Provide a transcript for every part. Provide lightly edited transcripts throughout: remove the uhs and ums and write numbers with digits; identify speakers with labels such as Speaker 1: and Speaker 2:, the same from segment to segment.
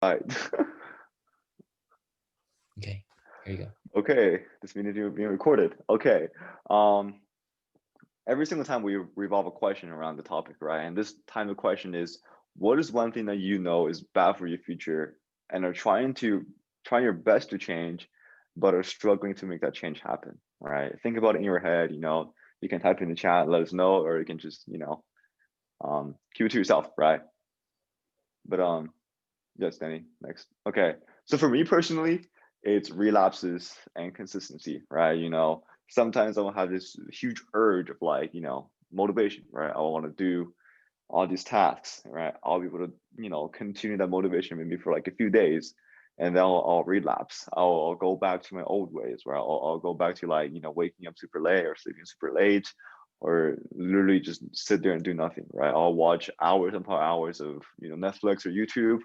Speaker 1: Right.
Speaker 2: Okay, here you go.
Speaker 1: Okay, this meeting is being recorded. Okay. Um, every single time we revolve a question around the topic, right? And this time the question is, what is one thing that you know is bad for your future and are trying your best to change, but are struggling to make that change happen, right? Think about it in your head, you can type in the chat, let us know, or you can just, keep it to yourself, right? But yes, Danny, next. Okay. So for me personally, it's relapses and consistency, right? Sometimes I'll have this huge urge of like, motivation, right? I want to do all these tasks, right? I'll be able to, continue that motivation maybe for like a few days, and then I'll relapse. I'll go back to my old ways, where I'll go back to like, waking up super late or sleeping super late, or literally just sit there and do nothing, right? I'll watch hours upon hours of, Netflix or YouTube,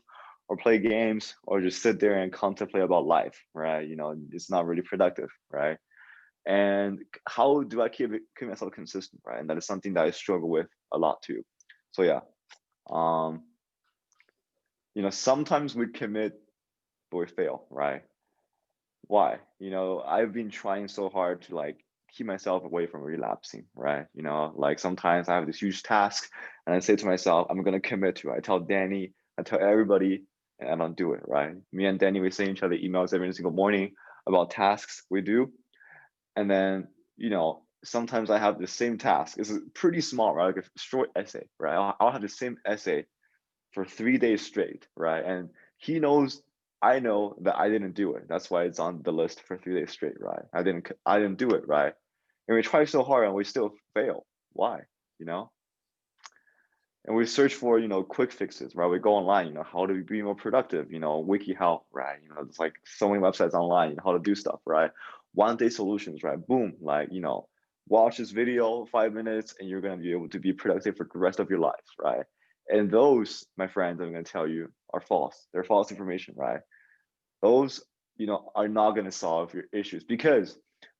Speaker 1: or play games, or just sit there and contemplate about life, right? It's not really productive, right? And how do I keep myself consistent, right? And that is something that I struggle with a lot too. So yeah, um, sometimes we commit but we fail, right? Why? I've been trying so hard to like keep myself away from relapsing, right? Like sometimes I have this huge task and I say to myself, I'm gonna commit to it. I tell Danny, I tell everybody, and I don't do it, right? Me and Danny, we send each other emails every single morning about tasks we do. And then, sometimes I have the same task. It's pretty small, right? Like a short essay, right? I'll have the same essay for 3 days straight, right? And he knows, I know that I didn't do it. That's why it's on the list for 3 days straight, right? I didn't do it, right? And we try so hard and we still fail. Why? You know? And we search for, quick fixes, right? We go online, how to be more productive, WikiHow, right? There's like so many websites online, how to do stuff, right? 1 day solutions, right? Boom, like, watch this video 5 minutes and you're going to be able to be productive for the rest of your life, right? And those, my friends, I'm going to tell you are false. They're false information, right? Those, are not going to solve your issues because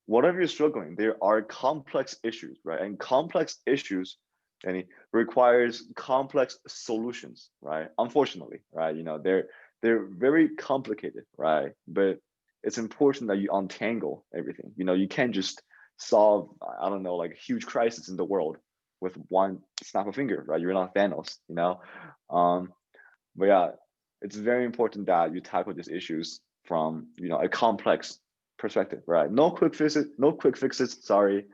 Speaker 1: whatever you're struggling, there are complex issues, right? And complex issues, and it requires complex solutions, right? Unfortunately, right? They're very complicated, right? But it's important that you untangle everything. You can't just solve, I don't know, like a huge crisis in the world with one snap of finger, right? You're not Thanos, Um, but yeah, it's very important that you tackle these issues from a complex perspective, right? No quick fixes, sorry.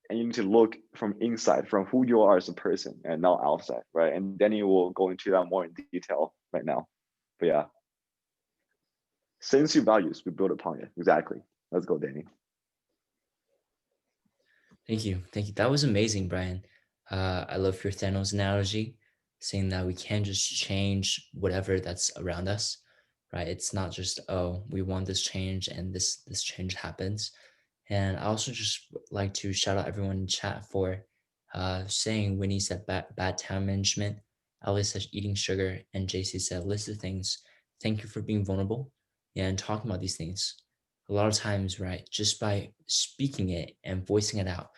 Speaker 1: And you need to look from inside, from who you are as a person and not outside, right? And Danny will go into that more in detail right now. But yeah, since your values, we build upon it. Exactly. Let's go, Danny.
Speaker 2: Thank you. Thank you. That was amazing, Brian. I love your Thanos analogy, saying that we can't just change whatever that's around us, right? It's not just, oh, we want this change and this change happens. And I also just like to shout out everyone in chat for saying Winnie said bad time management, Alice said eating sugar, and JC said list of things. Thank you for being vulnerable and talking about these things. A lot of times, right, just by speaking it and voicing it out,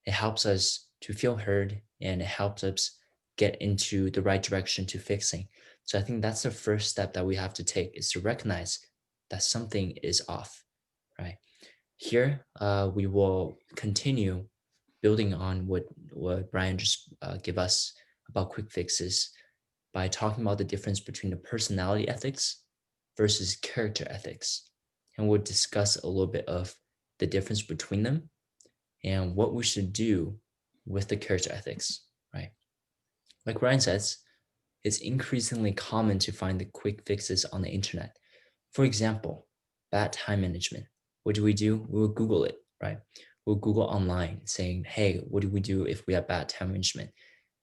Speaker 2: it helps us to feel heard and it helps us get into the right direction to fixing. So I think that's the first step that we have to take is to recognize that something is off, right? Here, we will continue building on what Brian just gave us about quick fixes by talking about the difference between the personality ethics versus character ethics. And we'll discuss a little bit of the difference between them and what we should do with the character ethics, right? Like Ryan says, it's increasingly common to find the quick fixes on the internet. For example, bad time management. What do? We'll Google it, right? We'll Google online saying, hey, what do we do if we have bad time management?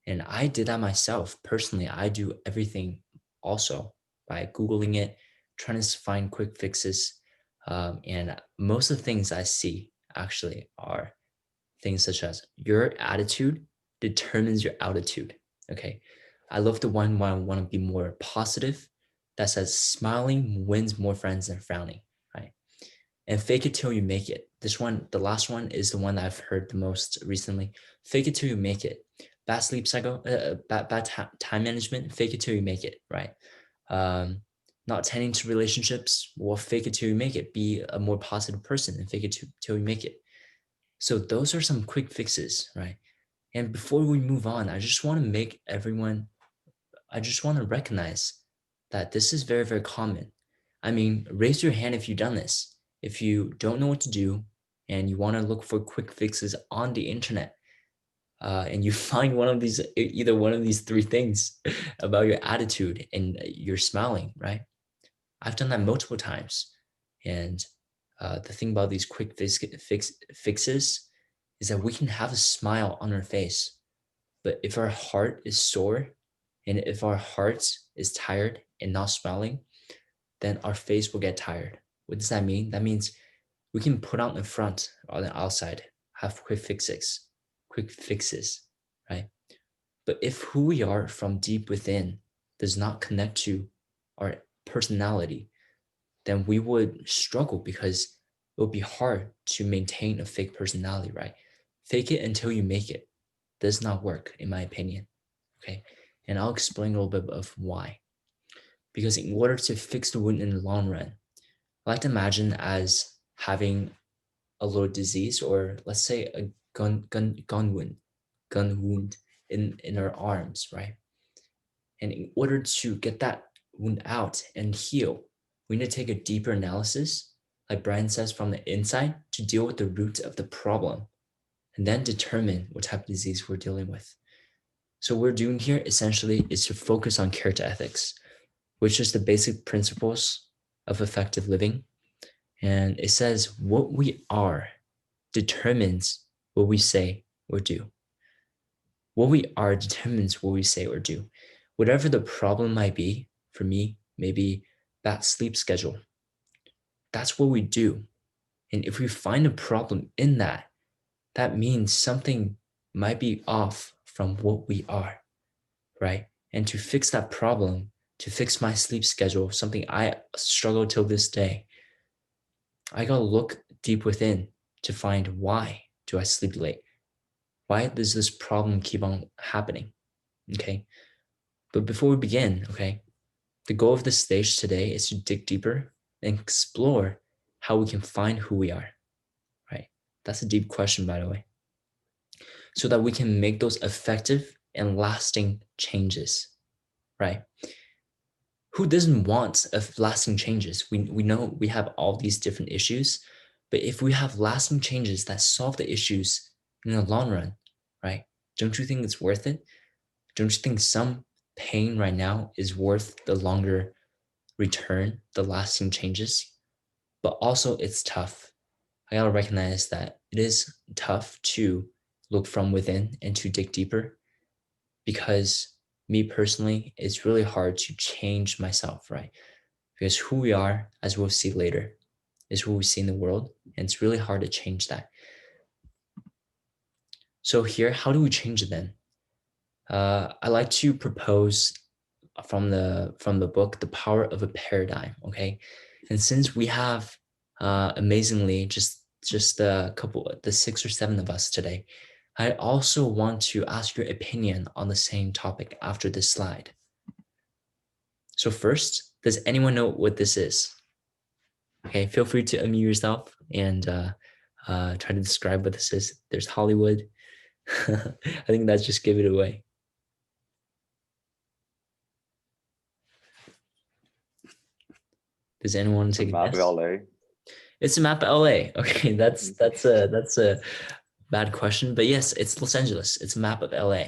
Speaker 2: And I did that myself. Personally, I do everything also by Googling it, trying to find quick fixes. And most of the things I see actually are things such as your attitude determines your altitude. Okay. I love the one where I want to be more positive that says smiling wins more friends than frowning. Right. And fake it till you make it. This one, the last one is the one that I've heard the most recently. Fake it till you make it. Bad sleep cycle, bad time management. Fake it till you make it. Right. Um, not tending to relationships, well, fake it till you make it. Be a more positive person and fake it till you make it. So those are some quick fixes, right? And before we move on, I just want to recognize that this is very, very common. I mean, raise your hand if you've done this. If you don't know what to do and you want to look for quick fixes on the internet, and you find one of these, either one of these three things about your attitude and you're smiling, right? I've done that multiple times. And the thing about these quick fixes is that we can have a smile on our face. But if our heart is sore and if our heart is tired and not smiling, then our face will get tired. What does that mean? That means we can put on the front or the outside, have quick fixes, right? But if who we are from deep within does not connect to our personality, then we would struggle because it would be hard to maintain a fake personality, right? Fake it until you make it does not work, in my opinion. Okay. And I'll explain a little bit of why. Because in order to fix the wound in the long run, I like to imagine as having a little disease, or let's say a gun wound in our arms, right? And in order to get that wound out and heal, we need to take a deeper analysis, like Brian says, from the inside to deal with the root of the problem and then determine what type of disease we're dealing with. So what we're doing here essentially is to focus on character ethics, which is the basic principles of effective living. And it says what we are determines what we say or do. What we are determines what we say or do. Whatever the problem might be, for me, maybe bad sleep schedule. That's what we do. And if we find a problem in that, that means something might be off from what we are, right? And to fix that problem, to fix my sleep schedule, something I struggle till this day, I gotta look deep within to find why do I sleep late? Why does this problem keep on happening? Okay. But before we begin, okay, the goal of this stage today is to dig deeper and explore how we can find who we are, right? That's a deep question, by the way, so that we can make those effective and lasting changes, right? Who doesn't want lasting changes? We know we have all these different issues, but if we have lasting changes that solve the issues in the long run, right? Don't you think it's worth it? Don't you think some pain right now is worth the longer return, the lasting changes? But also, it's tough. I gotta recognize that it is tough to look from within and to dig deeper because me personally, it's really hard to change myself, right? Because who we are, as we'll see later, is who we see in the world, and it's really hard to change that. So here, how do we change it then? I like to propose from the book, The Power of a Paradigm. Okay, and since we have amazingly just a couple, the 6 or 7 of us today, I also want to ask your opinion on the same topic after this slide. So first, does anyone know what this is? Okay, feel free to unmute yourself and try to describe what this is. There's Hollywood. I think that's just give it away. Does anyone take a
Speaker 1: map of
Speaker 2: guess?
Speaker 1: LA.
Speaker 2: It's a map of LA. Okay, that's a bad question, but yes, it's Los Angeles. It's a map of LA.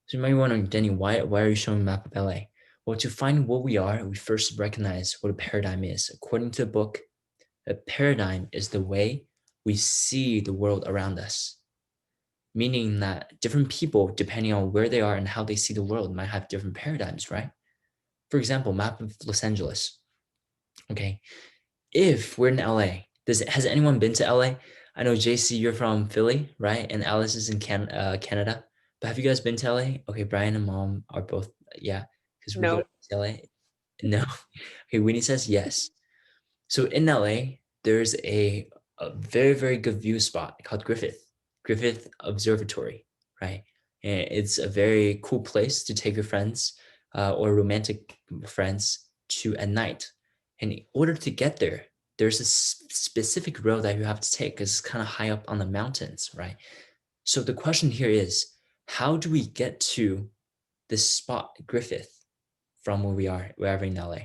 Speaker 2: So you might be wondering, Denny, why are you showing a map of LA? Well, to find what we are, we first recognize what a paradigm is. According to the book, a paradigm is the way we see the world around us, meaning that different people, depending on where they are and how they see the world, might have different paradigms, right? For example, map of Los Angeles. Okay, if we're in LA, has anyone been to LA? I know JC, you're from Philly, right? And Alice is in Canada. But have you guys been to LA? Okay, Brian and Mom are both, yeah, because we go
Speaker 3: No.
Speaker 2: to LA. No. Okay, Winnie says yes. So in LA, there's a very, very good view spot called Griffith Observatory, right? And it's a very cool place to take your friends or romantic friends to at night. And in order to get there, there's a specific road that you have to take because it's kind of high up on the mountains, right? So the question here is, how do we get to this spot, Griffith, from where we are, wherever in LA?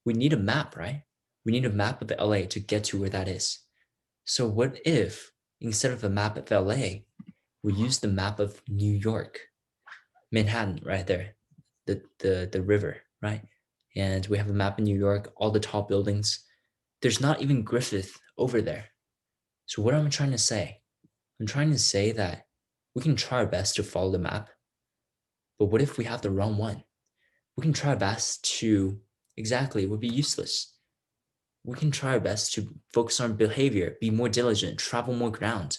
Speaker 2: We need a map, right? We need a map of LA to get to where that is. So what if instead of a map of LA, we use the map of New York, Manhattan, right there, the river, right? And we have a map in New York, all the tall buildings. There's not even Griffith over there. So what am I trying to say? I'm trying to say that we can try our best to follow the map, but what if we have the wrong one? We can try our best to exactly, it would be useless. We can try our best to focus on behavior, be more diligent, travel more ground.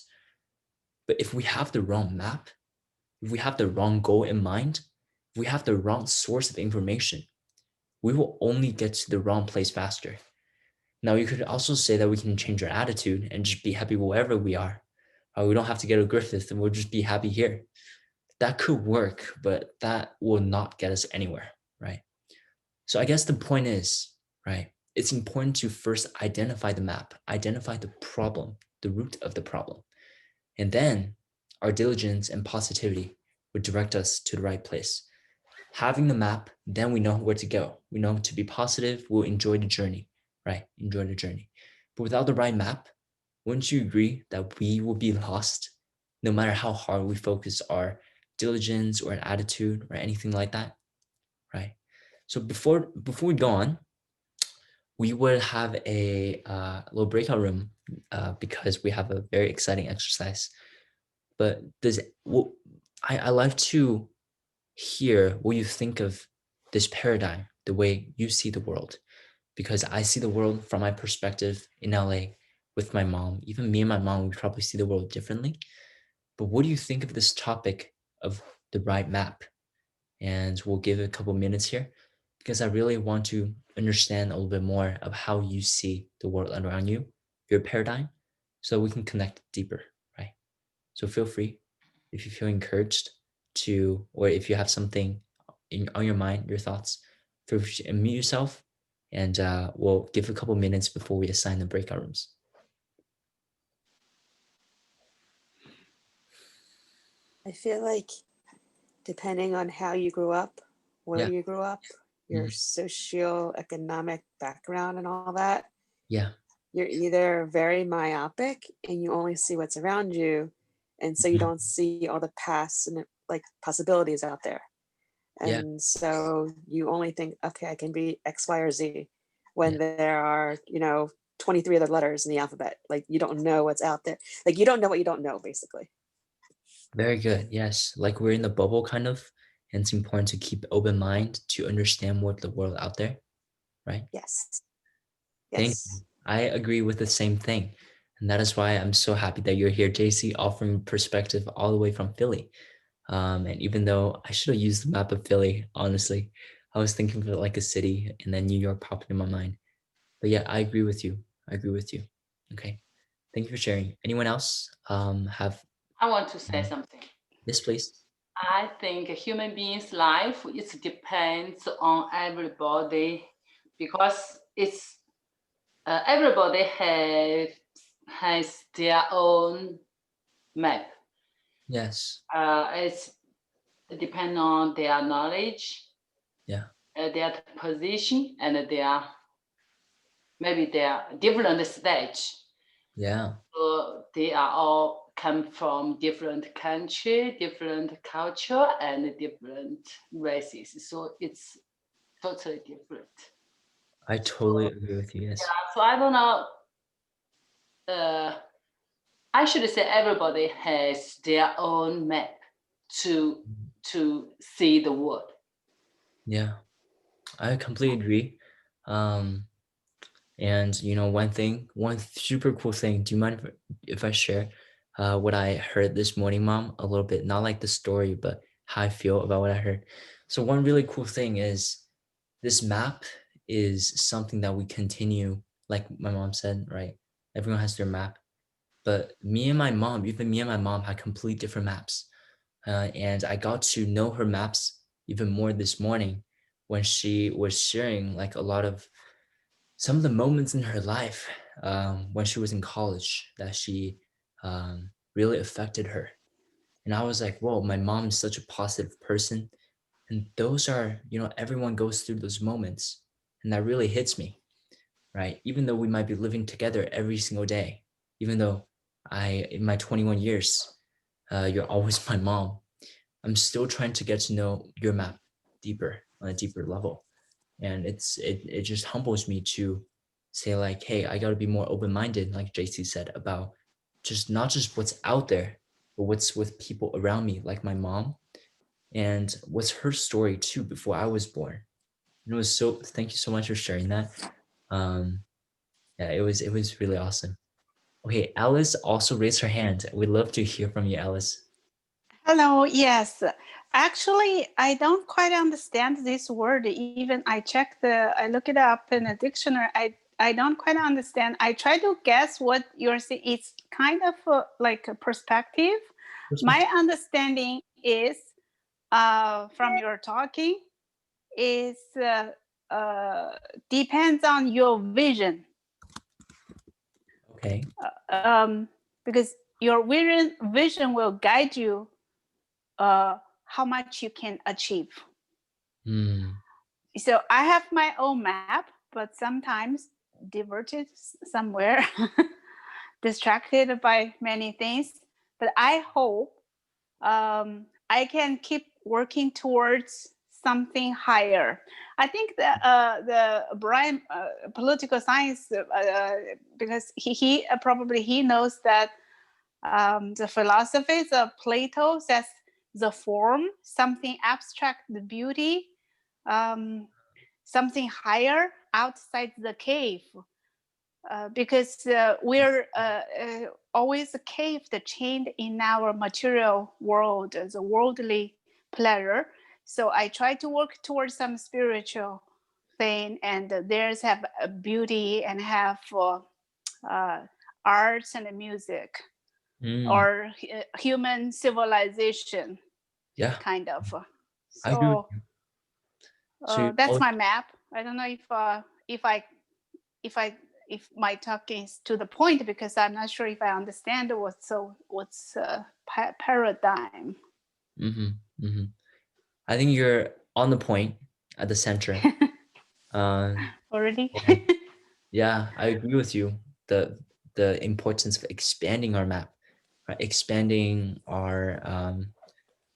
Speaker 2: But if we have the wrong map, if we have the wrong goal in mind, if we have the wrong source of information, we will only get to the wrong place faster. Now, you could also say that we can change our attitude and just be happy wherever we are. We don't have to get a Griffith and we'll just be happy here. That could work, but that will not get us anywhere, right? So I guess the point is, right, it's important to first identify the map, identify the problem, the root of the problem. And then our diligence and positivity would direct us to the right place. Having the map, then we know where to go. We know to be positive, we'll enjoy the journey, right? Enjoy the journey. But without the right map, wouldn't you agree that we will be lost no matter how hard we focus our diligence or an attitude or anything like that, right? So before we go on, we would have a little breakout room because we have a very exciting exercise. But I like to hear what you think of this paradigm, the way you see the world, because I see the world from my perspective in LA with my mom. Even me and my mom, we probably see the world differently. But what do you think of this topic of the right map? And we'll give it a couple minutes here because I really want to understand a little bit more of how you see the world around you, your paradigm, so we can connect deeper, right? So feel free if you feel encouraged to, or if you have something on your mind, your thoughts, feel free to unmute yourself and we'll give a couple minutes before we assign the breakout rooms.
Speaker 3: I feel like depending on how you grew up, where
Speaker 2: Yeah.
Speaker 3: you grew up, your socioeconomic background and all that,
Speaker 2: Yeah.
Speaker 3: you're either very myopic and you only see what's around you, and so you
Speaker 2: Mhm.
Speaker 3: don't see all the past and like possibilities out there.
Speaker 2: Yeah.
Speaker 3: And so you only think, okay, I can be X, Y, or Z
Speaker 2: Yeah.
Speaker 3: when there are, 23 other letters in the alphabet. Like you don't know what's out there. Like you don't know what you don't know, basically.
Speaker 2: Very good. Yes. Like we're in the bubble kind of, and it's important to keep open mind to understand what the world out there, right?
Speaker 3: Yes.
Speaker 2: Thank you.
Speaker 3: Yes.
Speaker 2: I agree with the same thing. And that is why I'm so happy that you're here, JC, offering perspective all the way from Philly. And even though I should have used the map of Philly, honestly, I was thinking of it like a city and then New York popped in my mind. But yeah, I agree with you. I agree with you. Okay. Thank you for sharing. Anyone else have
Speaker 4: I want to say something.
Speaker 2: this, please?
Speaker 4: I think a human being's life it depends on everybody because it's everybody has their own map.
Speaker 2: Yes.
Speaker 4: It's depend on their knowledge,
Speaker 2: Yeah.
Speaker 4: their position, and their maybe their different stage.
Speaker 2: Yeah.
Speaker 4: So they are all come from different country, different culture, and different races. So it's totally different.
Speaker 2: I totally agree with you. Yes.
Speaker 4: So I don't know. I should say everybody has their own map to see the world.
Speaker 2: Yeah. I completely agree. Um, and one super cool thing. Do you mind if I share what I heard this morning, Mom? A little bit, not like the story, but how I feel about what I heard. So one really cool thing is this map is something that we continue, like my mom said, right? Everyone has their map, but even me and my mom had complete different maps. And I got to know her maps even more this morning when she was sharing like a lot of some of the moments in her life when she was in college that she really affected her. And I was like, whoa, my mom is such a positive person. And those are, everyone goes through those moments. And that really hits me, right? Even though we might be living together every single day, even though in my 21 years, you're always my mom, I'm still trying to get to know your map deeper on a deeper level. And it just humbles me to say like, hey, I got to be more open-minded, like JC said, about just not just what's out there, but what's with people around me, like my mom, and what's her story too before I was born. And it was thank you so much for sharing that. Yeah, it was really awesome. Okay, Alice also raised her hand. We'd love to hear from you, Alice.
Speaker 5: Hello, yes. Actually, I don't quite understand this word. Even I look it up in a dictionary. I don't quite understand. I try to guess what you're saying. It's kind of like a perspective. My understanding is from your talking is depends on your vision.
Speaker 2: Okay.
Speaker 5: Because your vision will guide you how much you can achieve. So I have my own map, but sometimes diverted somewhere, distracted by many things. But I hope I can keep working towards something higher. I think the Brian political science because he probably he knows that the philosophies of Plato says the form, something abstract, the beauty, something higher outside the cave. Because we're always caved, chained in our material world, the worldly pleasure. So I try to work towards some spiritual thing, and there's have a beauty and have arts and music or human civilization.
Speaker 2: Yeah,
Speaker 5: kind of.
Speaker 2: I agree with
Speaker 5: So
Speaker 2: you.
Speaker 5: that's my map. I don't know if my talk is to the point, because I'm not sure if I understand what's paradigm.
Speaker 2: I think you're on the point at the center.
Speaker 5: Already?
Speaker 2: Yeah, I agree with you. The importance of expanding our map, right? Expanding our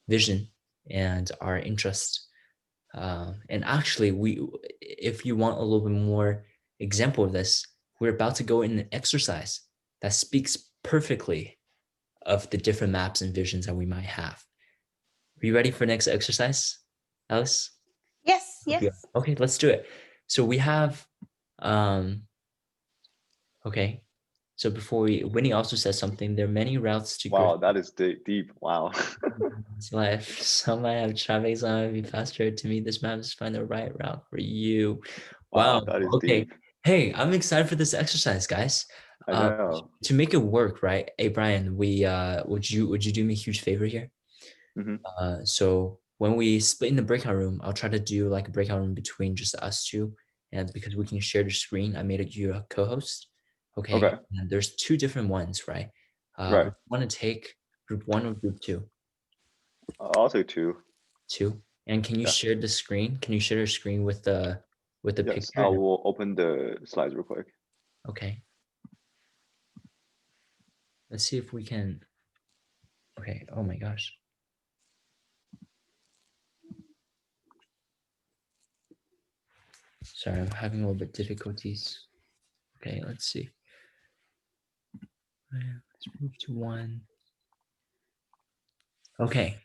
Speaker 2: vision and our interest. And actually, if you want a little bit more example of this, we're about to go in an exercise that speaks perfectly of the different maps and visions that we might have. Are you ready for next exercise, Alice?
Speaker 5: Yes, yes.
Speaker 2: Okay, let's do it. So we have, okay. So before Winnie also said something, there are many routes to
Speaker 1: Wow, that is deep. Wow.
Speaker 2: life. Some might have traffic, some might be faster. To me, this map is find the right route for you. Wow.
Speaker 1: That is
Speaker 2: Okay.
Speaker 1: deep.
Speaker 2: Hey, I'm excited for this exercise, guys.
Speaker 1: I know.
Speaker 2: To make it work, right? Hey, Brian, would you do me a huge favor here? So when we split in the breakout room, I'll try to do like a breakout room between just us two, and because we can share the screen, I made you a co-host. Okay. And there's two different ones, right?
Speaker 1: Right.
Speaker 2: Want to take group 1 or group 2?
Speaker 1: I'll take 2.
Speaker 2: 2. And can you share the screen? Can you share the screen with the
Speaker 1: Yes,
Speaker 2: picture?
Speaker 1: I will open the slides real quick.
Speaker 2: Okay. Let's see if we can. Okay. Oh my gosh. Sorry, I'm having a little bit difficulties. Okay, let's see. Let's move to 1. Okay.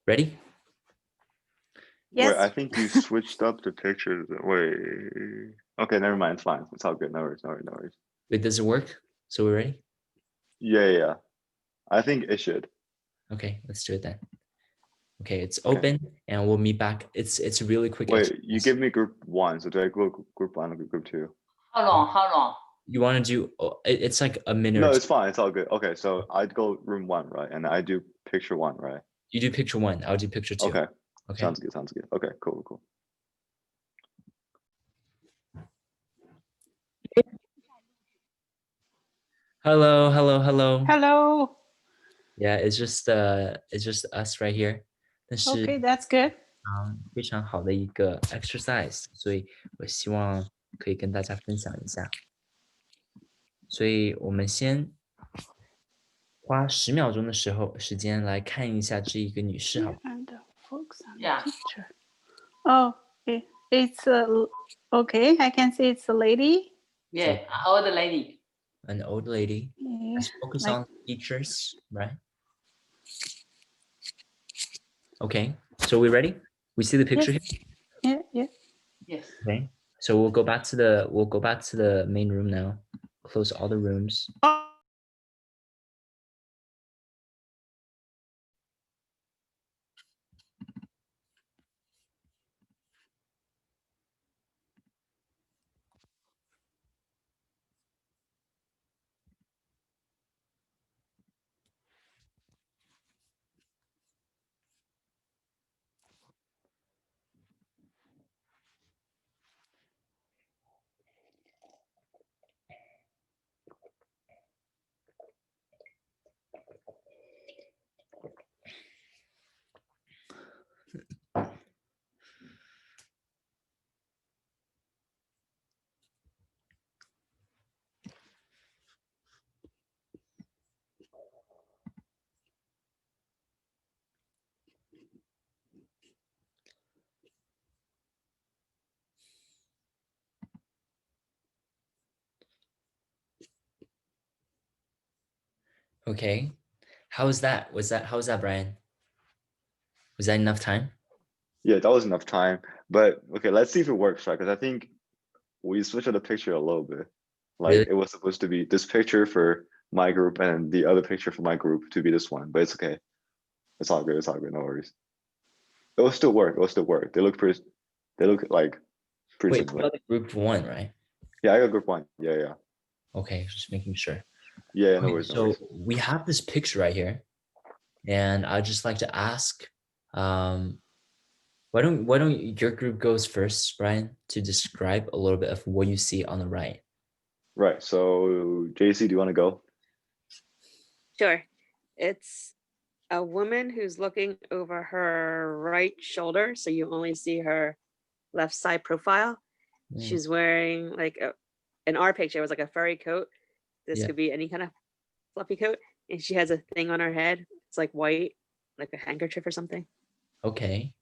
Speaker 2: Ready?
Speaker 5: Yes.
Speaker 1: Wait, I think you switched up the pictures. Wait. Okay, never mind. It's fine. It's all good. No worries.
Speaker 2: Wait, does it work? So we're ready?
Speaker 1: Yeah. I think it should.
Speaker 2: Okay, let's do it then. Okay, it's open and we'll meet back. It's a really quick
Speaker 1: Wait,
Speaker 2: exercise.
Speaker 1: you give me group 1, so do I go group 1 or group 2?
Speaker 4: How long?
Speaker 2: You want to do? It's like a minute.
Speaker 1: No, it's fine. It's all good. Okay, so I'd go room 1, right? And I do picture 1, right?
Speaker 2: You do picture 1. I'll do picture 2.
Speaker 1: Okay.
Speaker 2: Okay.
Speaker 1: Sounds good. Okay, cool.
Speaker 2: Hello.
Speaker 5: Hello.
Speaker 2: Yeah, it's just us right here. 但是
Speaker 5: Okay, that's good.
Speaker 2: 非常好的一个 exercise，所以我希望可以跟大家分享一下。所以我们先花10秒钟的时间来看一下这一个女士，好吗？
Speaker 5: And focus on the
Speaker 4: Yeah.
Speaker 5: picture. Oh, it's okay. I can see it's a lady.
Speaker 4: Yeah, old lady.
Speaker 2: An old lady.
Speaker 5: Yeah,
Speaker 2: Let's focus
Speaker 5: like-
Speaker 2: on features, right? Okay, so we ready? We see the picture here?
Speaker 5: Yeah.
Speaker 4: Yes.
Speaker 2: Okay. So we'll go back to the main room now. Close all the rooms.
Speaker 5: Oh,
Speaker 2: Okay. How was that? How was that, Brian? Was that enough time?
Speaker 1: Yeah, that was enough time. But okay, let's see if it works, right? Because I think we switched the picture a little bit. Like
Speaker 2: Really?
Speaker 1: it was supposed to be this picture for my group and the other picture for my group to be this one, but it's okay. It's all good. No worries. It will still work. They look like pretty
Speaker 2: Wait,
Speaker 1: similar.
Speaker 2: what about group 1, right?
Speaker 1: Yeah, I got group 1. Yeah.
Speaker 2: Okay, just making sure.
Speaker 1: Yeah, no
Speaker 2: Okay,
Speaker 1: worries.
Speaker 2: so we have this picture right here, and I'd just like to ask, why don't your group goes first, Brian, to describe a little bit of what you see on the right?
Speaker 1: Right. So JC, do you want to go?
Speaker 3: Sure. It's a woman who's looking over her right shoulder, so you only see her left side profile.
Speaker 2: Mm,
Speaker 3: She's wearing like in our picture, it was like a furry coat. This
Speaker 2: Yeah.
Speaker 3: could be any kind of fluffy coat, and she has a thing on her head. It's like white, like a handkerchief or something.
Speaker 2: Okay.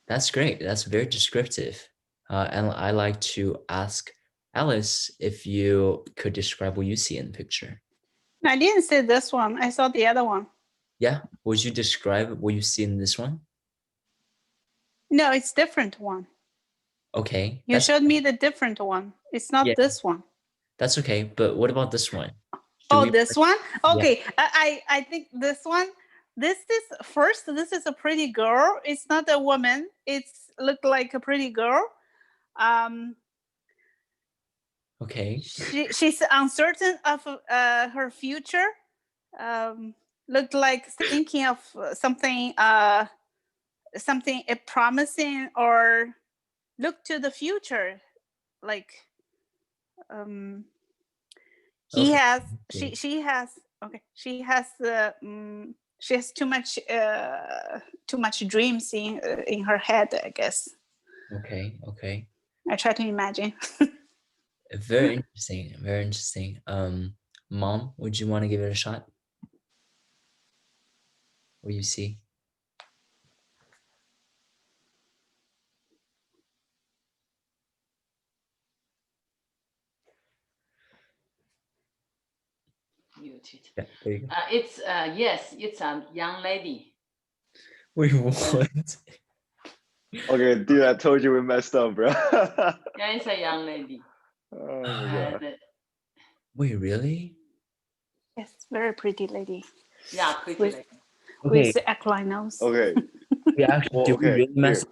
Speaker 2: That's great. That's very descriptive. And I like to ask Alice if you could describe what you see in the picture.
Speaker 5: I didn't see this one. I saw the other one.
Speaker 2: Yeah. Would you describe what you see in this one?
Speaker 5: No, it's different one.
Speaker 2: Okay.
Speaker 5: You showed me the different one. It's not
Speaker 2: Yeah.
Speaker 5: this one.
Speaker 2: That's okay. But what about this one?
Speaker 5: This one? Okay. I think this one. This is a pretty girl. It's not a woman. It's looked like a pretty girl.
Speaker 2: Okay.
Speaker 5: She's uncertain of her future. Looked like thinking of something promising, or look to the future, like he
Speaker 2: Okay.
Speaker 5: has
Speaker 2: Okay.
Speaker 5: she has she has too much dreams in her head, I guess.
Speaker 2: Okay.
Speaker 5: I try to imagine.
Speaker 2: Very interesting. Mom, would you want to give it a shot? What do you see?
Speaker 4: Muted.
Speaker 2: Yeah, there you go.
Speaker 4: It's yes, it's a young lady.
Speaker 2: Wait, what?
Speaker 1: Okay, dude, I told you we messed up, bro.
Speaker 4: Yeah, it's a young lady.
Speaker 1: Oh my god.
Speaker 4: And,
Speaker 2: Wait, really?
Speaker 5: Yes, very pretty lady
Speaker 4: yeah, pretty
Speaker 5: with,
Speaker 4: lady.
Speaker 2: Okay.
Speaker 5: with the equine nose.
Speaker 1: Okay.
Speaker 2: We actually
Speaker 1: Well,
Speaker 2: did we
Speaker 1: okay.
Speaker 2: really mess
Speaker 1: Here.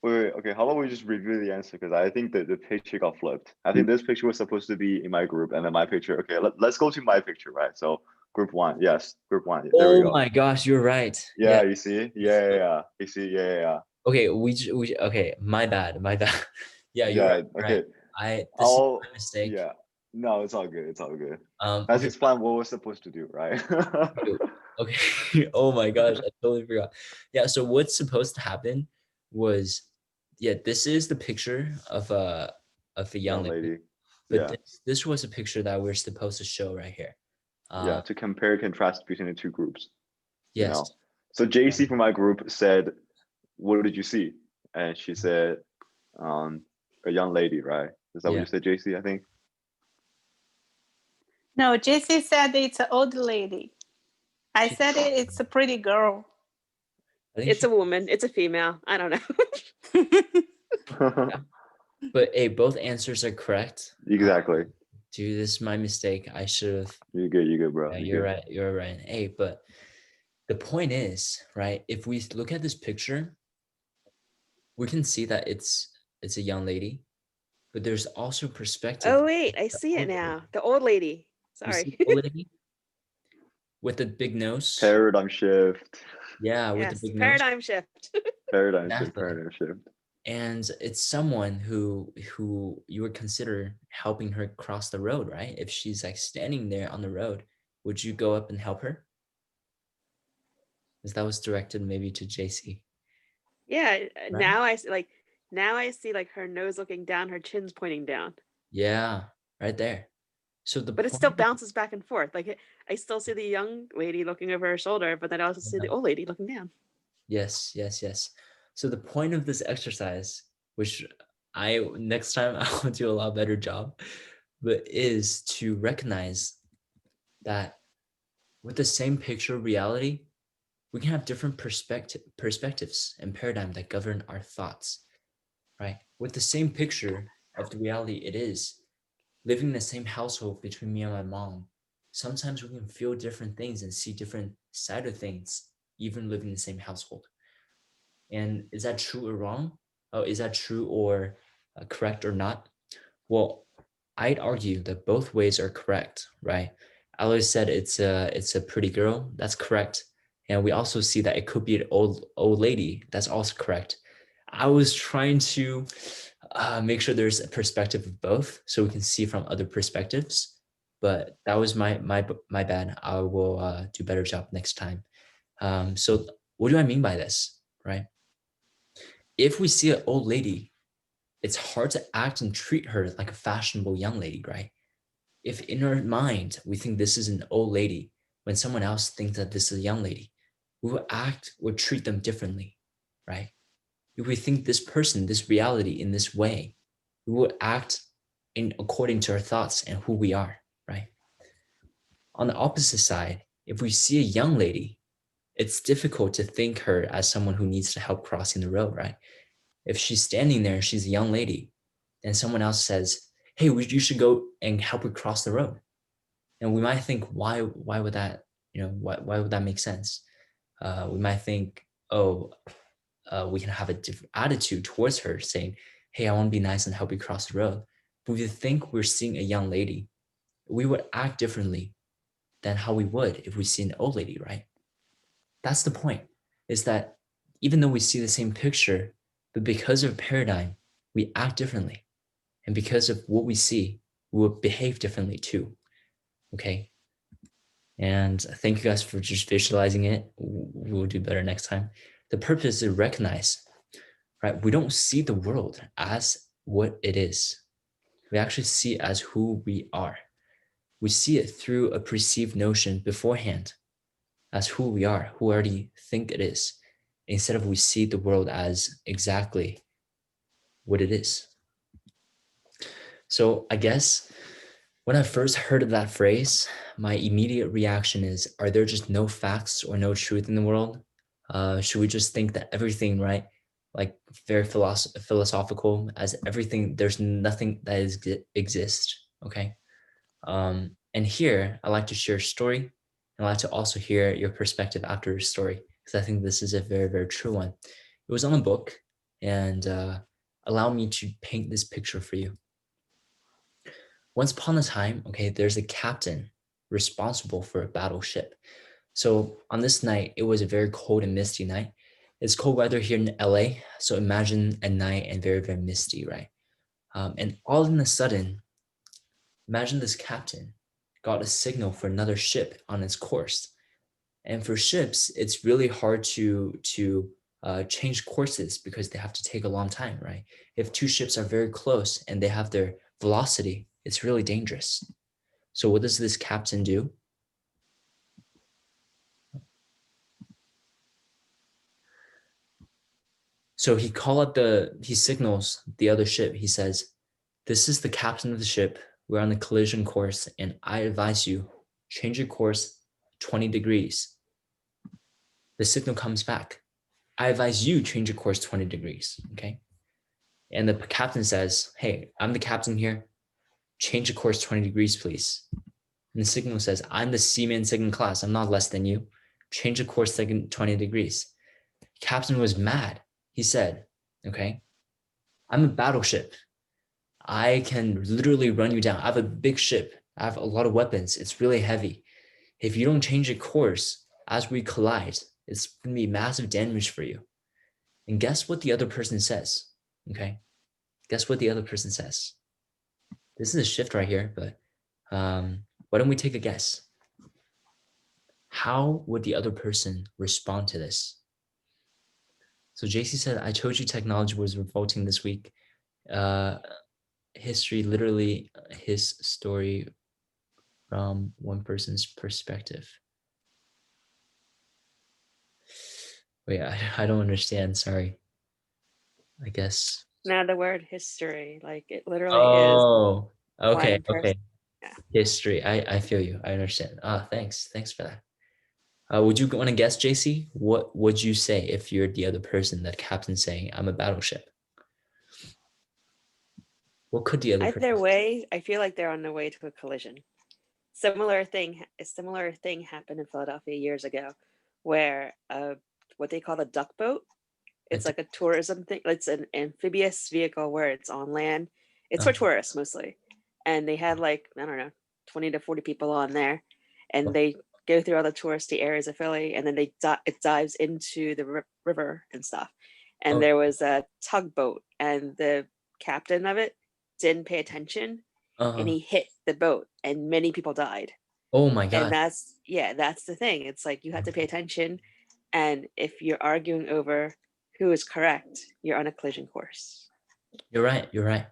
Speaker 1: Wait. Okay, how about we just review the answer, because I think that the picture got flipped. I think this picture was supposed to be in my group, and then my picture. Okay, let's go to my picture, right? So Group one. Yes, group one. There we
Speaker 2: Oh
Speaker 1: go.
Speaker 2: my gosh, you're right.
Speaker 1: Yeah, you see? Yeah. You see? Yeah.
Speaker 2: Okay, we okay, my bad. Yeah, you're
Speaker 1: Yeah,
Speaker 2: right.
Speaker 1: okay.
Speaker 2: This is
Speaker 1: I'll,
Speaker 2: my mistake.
Speaker 1: yeah. No, it's all good. It's all good. Let's
Speaker 2: Okay,
Speaker 1: explain what we're supposed to do, right?
Speaker 2: okay. Oh my gosh, I totally forgot. Yeah, so what's supposed to happen was, yeah, this is the picture of a young
Speaker 1: Young
Speaker 2: lady,
Speaker 1: lady.
Speaker 2: but
Speaker 1: Yeah.
Speaker 2: this was a picture that we're supposed to show right here.
Speaker 1: Yeah, to compare contrast between the two groups, you
Speaker 2: Yes.
Speaker 1: know. So JC from my group said, "What did you see?" And she said, a young lady, right? Is that what
Speaker 2: Yeah.
Speaker 1: you said, JC? I think.
Speaker 5: No, JC said it's an old lady. I
Speaker 2: She-
Speaker 5: said it's a pretty girl.
Speaker 2: I think
Speaker 3: It's a woman. It's a female. I don't know.
Speaker 2: but hey, both answers are correct.
Speaker 1: Exactly.
Speaker 2: Dude, this is my mistake. I should have.
Speaker 1: You're good, bro.
Speaker 2: Yeah,
Speaker 1: You're
Speaker 2: you're
Speaker 1: good.
Speaker 2: right. You're right. Hey, but the point is, right? If we look at this picture, we can see that it's a young lady, but there's also perspective.
Speaker 3: Oh wait, I see it now. The old lady.
Speaker 2: You see
Speaker 3: Sorry.
Speaker 2: the old lady with the big nose?
Speaker 1: Paradigm shift.
Speaker 2: Yeah, with the
Speaker 3: Yes,
Speaker 2: big nose.
Speaker 3: paradigm shift.
Speaker 1: Paradigm shift.
Speaker 2: Exactly.
Speaker 1: Paradigm shift.
Speaker 2: And it's someone who you would consider helping her cross the road, right? If she's like standing there on the road, would you go up and help her? Because that was directed maybe to JC.
Speaker 3: Yeah,
Speaker 2: Right.
Speaker 3: now I see like her nose looking down, her chin's pointing down.
Speaker 2: Yeah, right there. So the
Speaker 3: But it still
Speaker 2: point-
Speaker 3: bounces back and forth. Like I still see the young lady looking over her shoulder, but then I also see the old lady looking down.
Speaker 2: Yes. So the point of this exercise, which I next time I will do a lot better job, but is to recognize that with the same picture of reality, we can have different perspectives and paradigm that govern our thoughts, right? With the same picture of the reality it is, living in the same household between me and my mom, sometimes we can feel different things and see different side of things, even living in the same household. And is that true or wrong? Oh, is that true or correct or not? Well, I'd argue that both ways are correct, right? Aloy said it's a pretty girl. That's correct. And we also see that it could be an old lady. That's also correct. I was trying to make sure there's a perspective of both, so we can see from other perspectives. But that was my bad. I will do a better job next time. So what do I mean by this, right? If we see an old lady, it's hard to act and treat her like a fashionable young lady, right? If in our mind we think this is an old lady, when someone else thinks that this is a young lady, we will act or treat them differently, right? If we think this person, this reality in this way, we will act in according to our thoughts and who we are, right? On the opposite side, if we see a young lady, it's difficult to think her as someone who needs to help crossing the road, right? If she's standing there, she's a young lady, and someone else says, "Hey, you should go and help her cross the road," and we might think, why would that, why would that make sense? We might think, oh, we can have a different attitude towards her, saying, "Hey, I want to be nice and help you cross the road." But if you think we're seeing a young lady, we would act differently than how we would if we see an old lady, right? That's the point, is that even though we see the same picture, but because of paradigm, we act differently. And because of what we see, we will behave differently too. Okay. And thank you guys for just visualizing it. We'll do better next time. The purpose is to recognize, right? We don't see the world as what it is. We actually see it as who we are. We see it through a perceived notion beforehand as who we are, who we already think it is, instead of we see the world as exactly what it is. So I guess when I first heard of that phrase, my immediate reaction is, are there just no facts or no truth in the world? Should we just think that everything, right? Like very philosophical, as everything, there's nothing that exists, okay? And here, I like to share a story, and I like to also hear your perspective after the story, because I think this is a very, very true one. It was on a book, and allow me to paint this picture for you. Once upon a time, okay, there's a captain responsible for a battleship. So on this night, it was a very cold and misty night. It's cold weather here in LA. So imagine a night and very, very misty, right? And all in a sudden, imagine this captain got a signal for another ship on its course. And for ships, it's really hard to change courses because they have to take a long time, right? If two ships are very close and they have their velocity, it's really dangerous. So what does this captain do? So he signals the other ship. He says, "This is the captain of the ship. We're on a collision course, and I advise you, change your course 20 degrees. The signal comes back. I advise you change your course 20 degrees, okay? And the captain says, hey, I'm the captain here. Change your course 20 degrees, please. And the signal says, I'm the seaman second class. I'm not less than you. Change your course 20 degrees. Captain was mad. He said, okay, I'm a battleship. I can literally run you down. I have a big ship. I have a lot of weapons. It's really heavy. If you don't change your course as we collide, it's going to be massive damage for you. And guess what the other person says? Okay. Guess what the other person says? This is a shift right here, but why don't we take a guess? How would the other person respond to this? So JC said, I told you technology was revolting this week. History, literally his story from one person's perspective. Wait, I don't understand. Sorry. I guess.
Speaker 3: Now the word history, like it literally is.
Speaker 2: Oh, okay.
Speaker 3: one person.
Speaker 2: Okay.
Speaker 3: Yeah.
Speaker 2: History. I feel you. I understand. Thanks. Thanks for that. Would you want to guess, JC? What would you say if you're the other person that captain's saying, I'm a battleship? What could the other
Speaker 3: Either
Speaker 2: person
Speaker 3: way, I feel like they're on the way to a collision. A similar thing happened in Philadelphia years ago, where what they call the duck boat. It's like a tourism thing. It's an amphibious vehicle where it's on land. It's for tourists mostly, and they had like, I don't know, 20 to 40 people on there, and they go through all the touristy areas of Philly, and then it dives into the river and stuff. And there was a tugboat, and the captain of it didn't pay attention, and he hit the boat, and many people died.
Speaker 2: Oh my God.
Speaker 3: And that's the thing. It's like you have to pay attention, and if you're arguing over who is correct, you're on a collision course.
Speaker 2: You're right. You're right.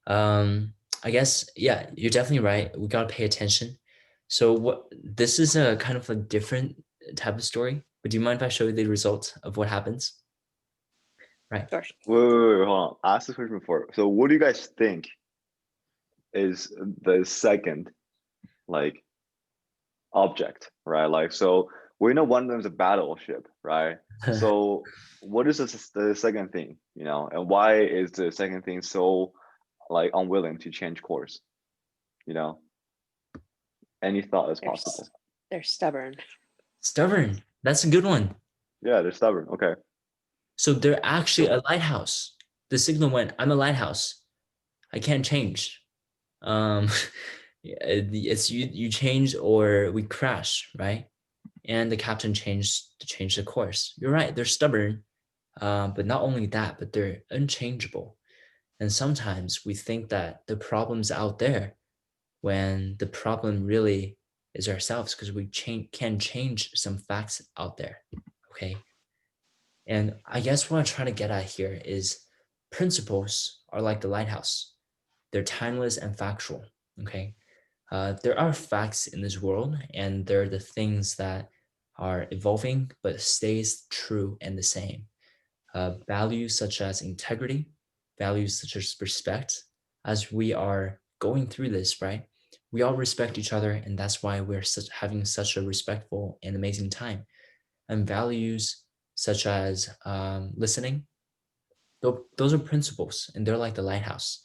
Speaker 2: I guess, yeah, you're definitely right. We got to pay attention. So this is a kind of a different type of story, but do you mind if I show you the result of what happens? Right.
Speaker 3: Sure.
Speaker 1: Wait, hold on. Ask this question before. So what do you guys think is the second, like, object, right? Like, so we know one of them is a battleship, right? So what is the second thing, and why is the second thing so, like, unwilling to change course? Any thought is possible.
Speaker 3: They're stubborn.
Speaker 2: Stubborn. That's a good one.
Speaker 1: Yeah, they're stubborn. Okay.
Speaker 2: So they're actually a lighthouse. The signal went, I'm a lighthouse. I can't change. It's you change or we crash, right? And the captain changed the course. You're right. They're stubborn. But not only that, but they're unchangeable. And sometimes we think that the problem's out there when the problem really is ourselves, because we can change some facts out there. Okay. And I guess what I'm trying to get at here is principles are like the lighthouse. They're timeless and factual. Okay. There are facts in this world, and they're the things that are evolving but stays true and the same. Values such as integrity, values such as respect. As we are going through this, right? We all respect each other, and that's why we're having such a respectful and amazing time. And values such as listening, those are principles, and they're like the lighthouse.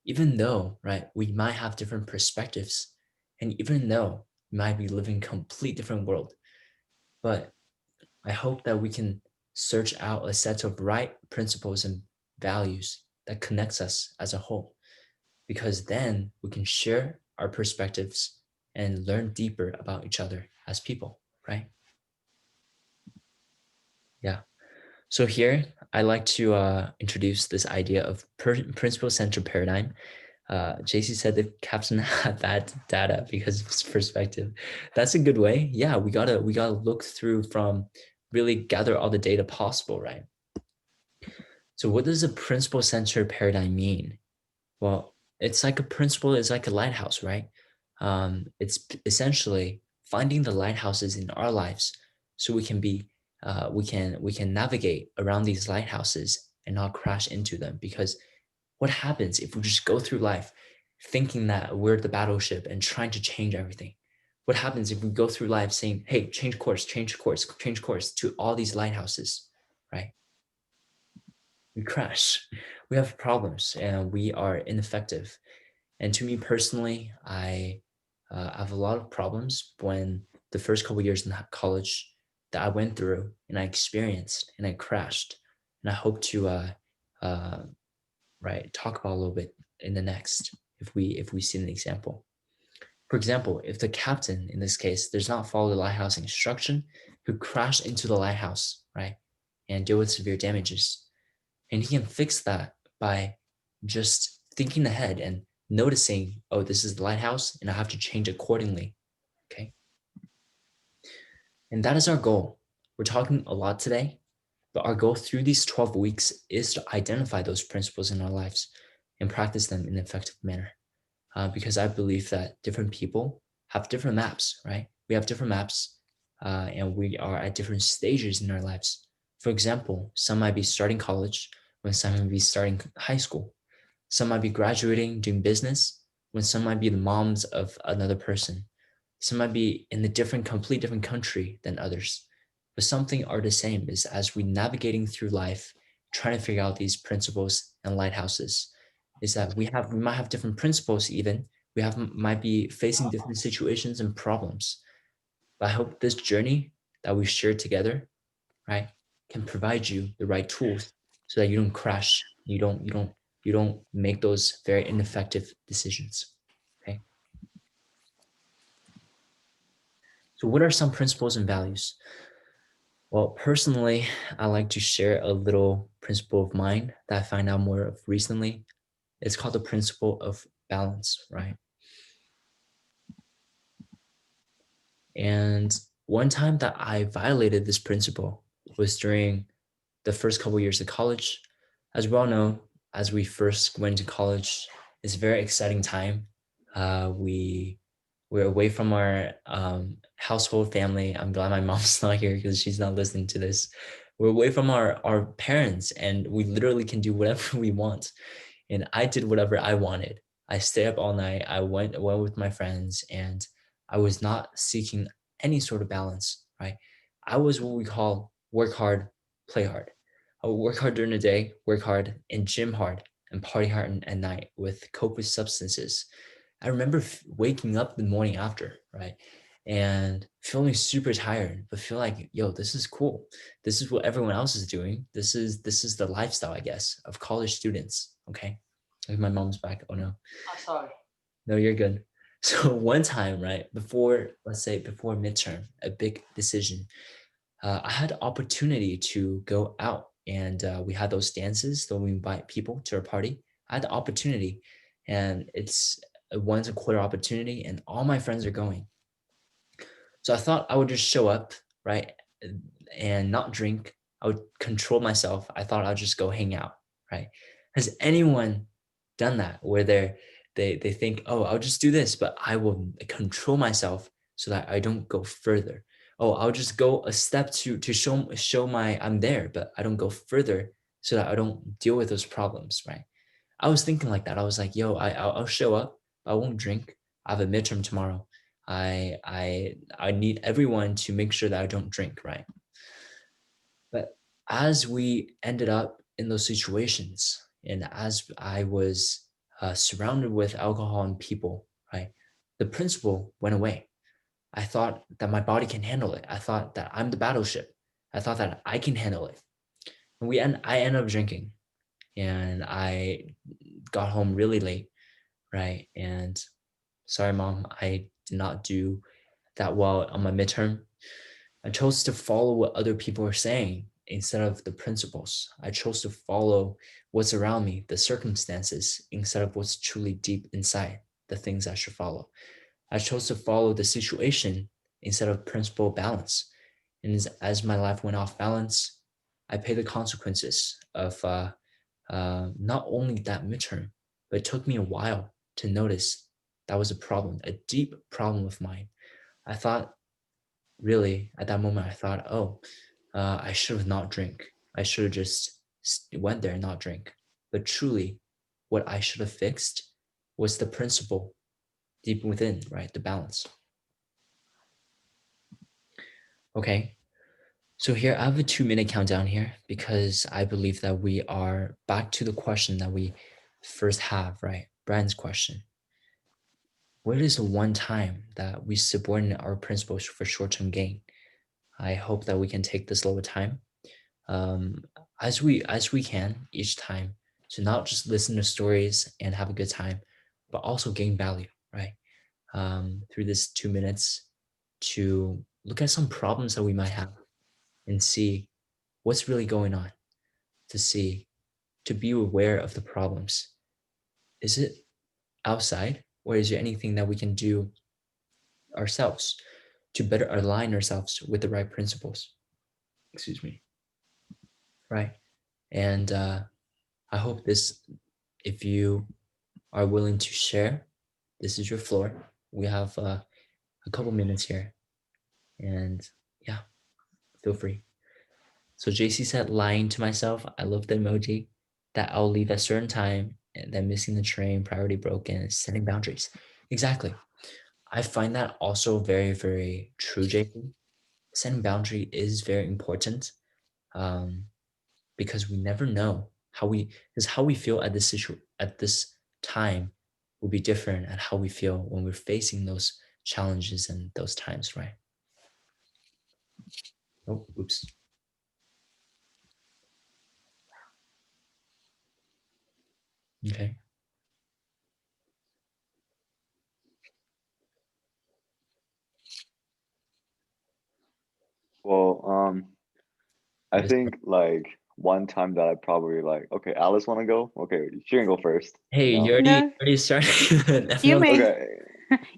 Speaker 2: Even though, right, we might have different perspectives, and even though we might be living a complete different world, but I hope that we can search out a set of right principles and values that connects us as a whole, because then we can share our perspectives and learn deeper about each other as people, right? Yeah. So here I like to introduce this idea of principle-centered paradigm. JC said the captain had bad data because of his perspective. That's a good way. Yeah, we gotta look through from really gather all the data possible, right? So what does a principle-centered paradigm mean? Well, it's like a principle is like a lighthouse, right? It's essentially finding the lighthouses in our lives so we can be we can navigate around these lighthouses and not crash into them. Because what happens if we just go through life thinking that we're the battleship and trying to change everything? What happens if we go through life saying, hey, change course, change course, change course to all these lighthouses, right? We crash. We have problems and we are ineffective. And to me personally, I have a lot of problems when the first couple years in college that I went through and I experienced and I crashed. And I hope to uh, right talk about a little bit in the next if we see an example. For example, if the captain in this case does not follow the lighthouse instruction, who crash into the lighthouse, right, and deal with severe damages, and he can fix that by just thinking ahead and noticing, oh, this is the lighthouse and I have to change accordingly. Okay. And that is our goal. We're talking a lot today, but our goal through these 12 weeks is to identify those principles in our lives and practice them in an effective manner. Because I believe that different people have different maps, right? We have different maps and we are at different stages in our lives. For example, some might be starting college when some might be starting high school. Some might be graduating, doing business, when some might be the moms of another person. Some might be in a complete different country than others. But something are the same is as we navigating through life, trying to figure out these principles and lighthouses, is that we might have different principles even. Might be facing different situations and problems. But I hope this journey that we share together, right, can provide you the right tools so that you don't crash, you don't make those very ineffective decisions. Okay. So what are some principles and values? Well, personally, I like to share a little principle of mine that I find out more of recently. It's called the principle of balance, right? And one time that I violated this principle was during the first couple of years of college. As we all know, as we first went to college, it's a very exciting time. We're away from our household family. I'm glad my mom's not here because she's not listening to this. We're away from our parents and we literally can do whatever we want. And I did whatever I wanted. I stayed up all night. I went with my friends and I was not seeking any sort of balance, right? I was what we call work hard, play hard. I would work hard during the day, work hard and gym hard and party hard at night with copious substances. I remember waking up the morning after, right? And feeling super tired, but feel like, yo, this is cool. This is what everyone else is doing. This is the lifestyle, I guess, of college students. Okay. Like my mom's back. Oh no.
Speaker 4: Oh, sorry.
Speaker 2: No, you're good. So one time, right, let's say before midterm, a big decision, I had the opportunity to go out and we had those dances, so we invite people to our party. I had the opportunity and it's a once a quarter opportunity and all my friends are going. So I thought I would just show up, right, and not drink. I would control myself. I thought I'd just go hang out, right? Has anyone done that where they think, oh, I'll just do this, but I will control myself so that I don't go further. Oh, I'll just go a step to show my I'm there, but I don't go further so that I don't deal with those problems, right? I was thinking like that. I was like, yo, I'll show up. I won't drink. I have a midterm tomorrow. I need everyone to make sure that I don't drink, right? But as we ended up in those situations, and as I was surrounded with alcohol and people, right, the principle went away. I thought that my body can handle it. I thought that I'm the battleship. I thought that I can handle it. And I ended up drinking, and I got home really late, right? And sorry, mom, I did not do that well on my midterm. I chose to follow what other people are saying instead of the principles. I chose to follow what's around me, the circumstances, instead of what's truly deep inside, the things I should follow. I chose to follow the situation instead of principle balance. And as my life went off balance, I paid the consequences of not only that midterm, but it took me a while to notice that was a problem, a deep problem of mine. I thought, really, at that moment, I thought, oh, I should have not drink. I should have just went there and not drink. But truly, what I should have fixed was the principle deep within, right? The balance. Okay. So here I have a 2-minute countdown here because I believe that we are back to the question that we first have, right? Brian's question. What is the one time that we subordinate our principles for short-term gain? I hope that we can take this little time as we can each time to not just listen to stories and have a good time, but also gain value, right? Through this 2 minutes to look at some problems that we might have and see what's really going on, to be aware of the problems. Is it outside, or is there anything that we can do ourselves to better align ourselves with the right principles? Excuse me. Right. And I hope this, if you are willing to share, this is your floor. We have a couple minutes here. And yeah, feel free. So JC said, lying to myself. I love the emoji. That I'll leave at a certain time, and then missing the train, priority broken, setting boundaries. Exactly. I find that also very, very true, JC. Setting boundary is very important because we never know how we feel at this time will be different at how we feel when we're facing those challenges and those times, right? Oh, oops. Okay.
Speaker 1: Well, I
Speaker 2: Yes.
Speaker 1: think like one time that I probably like, okay, Alice want to go? Okay, she can go first.
Speaker 2: Hey,
Speaker 1: you know?
Speaker 2: you already
Speaker 5: No,
Speaker 2: started.
Speaker 5: you may
Speaker 1: Okay,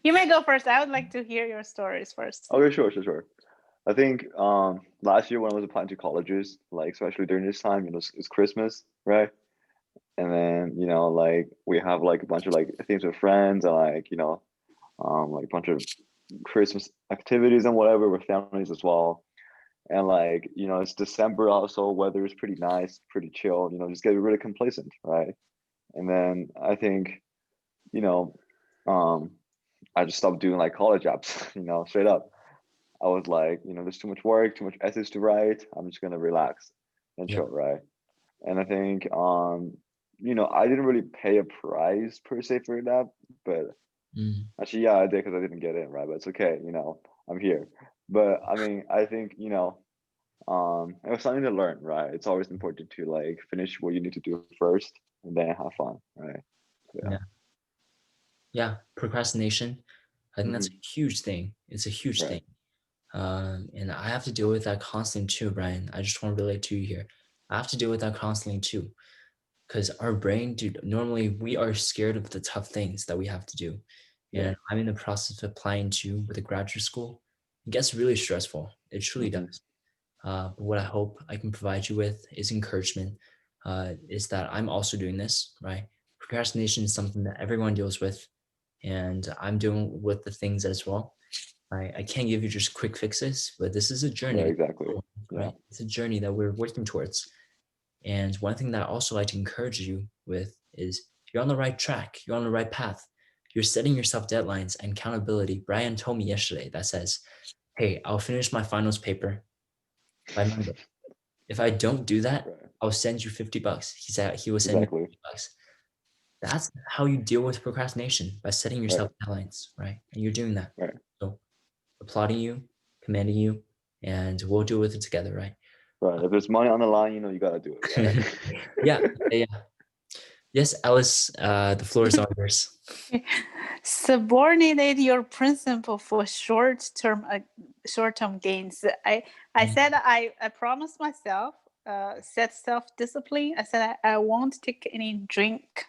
Speaker 5: you may go first. I would like to hear your stories first.
Speaker 1: okay, sure. I think last year when I was applying to colleges, like especially during this time, it's Christmas, right? And then like we have like a bunch of like things with friends and like like a bunch of Christmas activities and whatever with families as well. And like it's December also, weather is pretty nice, pretty chill. Just get really complacent, right? And then I think you know um I just stopped doing like college apps, straight up. I was like, there's too much work, too much essays to write. I'm just gonna relax and
Speaker 2: Yeah.
Speaker 1: chill, right? And I think I didn't really pay a price per se for that, but
Speaker 2: Mm,
Speaker 1: actually yeah, I did because I didn't get in, right? But it's okay, I'm here. But I mean, I think it was something to learn, right? It's always important to like finish what you need to do first and then have fun, right? Yeah.
Speaker 2: yeah. Yeah. Procrastination. I think that's
Speaker 1: Hmm.
Speaker 2: a huge thing. It's a huge
Speaker 1: Right.
Speaker 2: thing. And I have to deal with that constantly too, Brian. I just want to relate to you here. I have to deal with that constantly too. Because our brain, dude, normally we are scared of the tough things that we have to do.
Speaker 1: Yeah.
Speaker 2: And I'm in the process of applying to with a graduate school. It gets really stressful. It truly
Speaker 1: Hmm.
Speaker 2: does. But what I hope I can provide you with is encouragement, is that I'm also doing this, right? Procrastination is something that everyone deals with, and I'm dealing with the things as well. I can't give you just quick fixes, but this is a journey,
Speaker 1: Right. Exactly. Yeah.
Speaker 2: right? It's a journey that we're working towards. And one thing that I also like to encourage you with is you're on the right track, you're on the right path. You're setting yourself deadlines and accountability. Brian told me yesterday that says, hey, I'll finish my finals paper by Monday. If I don't do that,
Speaker 1: Right.
Speaker 2: I'll send you $50. He said he will send me
Speaker 1: Exactly.
Speaker 2: $50. That's how you deal with procrastination, by setting
Speaker 1: Right.
Speaker 2: yourself deadlines, right? And you're doing that.
Speaker 1: Right.
Speaker 2: So applauding you, commending you, and we'll deal with it together, right?
Speaker 1: Right. If there's money on the line, you gotta do it, right?
Speaker 2: Yeah. Yes, Alice, the floor is all yours.
Speaker 5: subordinate your principle for short-term gains. I said I promised myself set self-discipline. I said I won't take any drink.